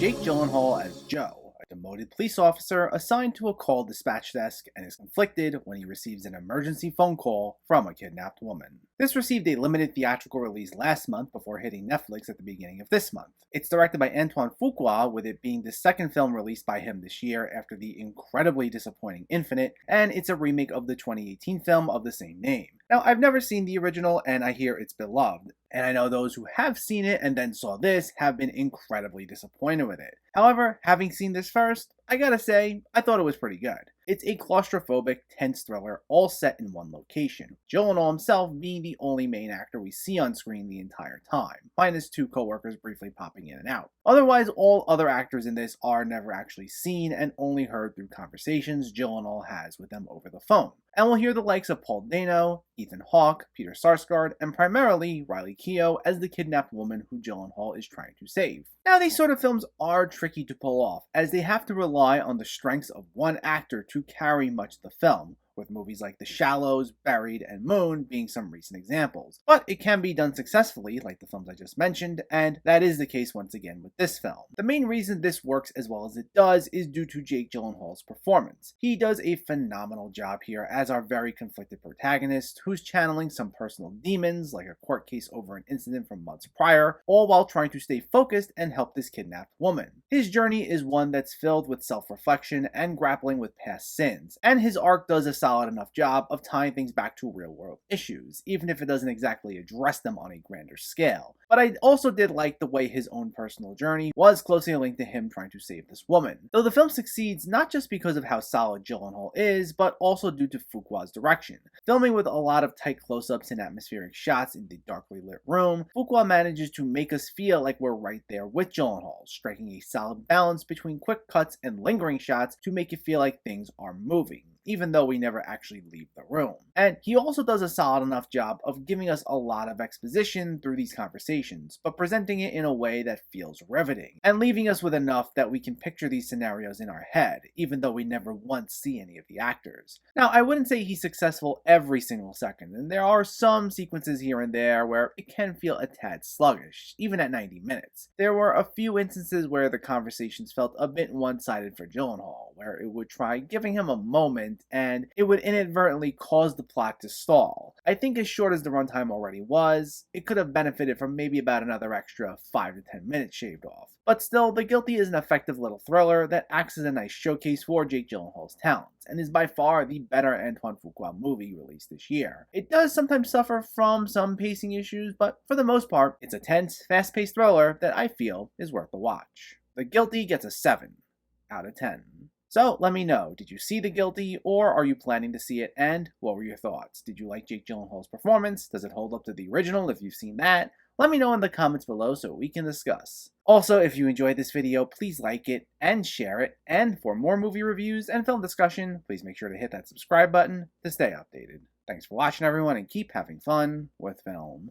Jake Gyllenhaal as Joe, a demoted police officer assigned to a call dispatch desk and is conflicted when he receives an emergency phone call from a kidnapped woman. This received a limited theatrical release last month before hitting Netflix at the beginning of this month. It's directed by Antoine Fuqua, with it being the second film released by him this year after the incredibly disappointing Infinite, and it's a remake of the 2018 film of the same name. Now, I've never seen the original, and I hear it's beloved, and I know those who have seen it and then saw this have been incredibly disappointed with it. However, having seen this first, I gotta say, I thought it was pretty good. It's a claustrophobic, tense thriller all set in one location, Gyllenhaal himself being the only main actor we see on screen the entire time, minus two co-workers briefly popping in and out. Otherwise, all other actors in this are never actually seen and only heard through conversations Gyllenhaal has with them over the phone. And we'll hear the likes of Paul Dano, Ethan Hawke, Peter Sarsgaard, and primarily Riley Keough as the kidnapped woman who Gyllenhaal is trying to save. Now, these sort of films are tricky to pull off, as they have to rely on the strengths of one actor to carry much of the film, with movies like The Shallows, Buried, and Moon being some recent examples. But it can be done successfully, like the films I just mentioned, and that is the case once again with this film. The main reason this works as well as it does is due to Jake Gyllenhaal's performance. He does a phenomenal job here as our very conflicted protagonist, who's channeling some personal demons, like a court case over an incident from months prior, all while trying to stay focused and help this kidnapped woman. His journey is one that's filled with self-reflection and grappling with past sins, and his arc does a solid enough job of tying things back to real-world issues, even if it doesn't exactly address them on a grander scale. But I also did like the way his own personal journey was closely linked to him trying to save this woman. Though the film succeeds not just because of how solid Gyllenhaal is, but also due to Fuqua's direction. Filming with a lot of tight close-ups and atmospheric shots in the darkly lit room, Fuqua manages to make us feel like we're right there with Gyllenhaal, striking a solid balance between quick cuts and lingering shots to make you feel like things are moving, even though we never actually leave the room. And he also does a solid enough job of giving us a lot of exposition through these conversations, but presenting it in a way that feels riveting, and leaving us with enough that we can picture these scenarios in our head, even though we never once see any of the actors. Now, I wouldn't say he's successful every single second, and there are some sequences here and there where it can feel a tad sluggish, even at 90 minutes. There were a few instances where the conversations felt a bit one-sided for Gyllenhaal, where it would try giving him a moment and it would inadvertently cause the plot to stall. I think as short as the runtime already was, it could have benefited from maybe about another extra 5 to 10 minutes shaved off. But still, The Guilty is an effective little thriller that acts as a nice showcase for Jake Gyllenhaal's talents, and is by far the better Antoine Fuqua movie released this year. It does sometimes suffer from some pacing issues, but for the most part, it's a tense, fast-paced thriller that I feel is worth the watch. The Guilty gets a 7 out of 10. So let me know, did you see The Guilty, or are you planning to see it, and what were your thoughts? Did you like Jake Gyllenhaal's performance? Does it hold up to the original if you've seen that? Let me know in the comments below so we can discuss. Also, if you enjoyed this video, please like it and share it, and for more movie reviews and film discussion, please make sure to hit that subscribe button to stay updated. Thanks for watching everyone, and keep having fun with film.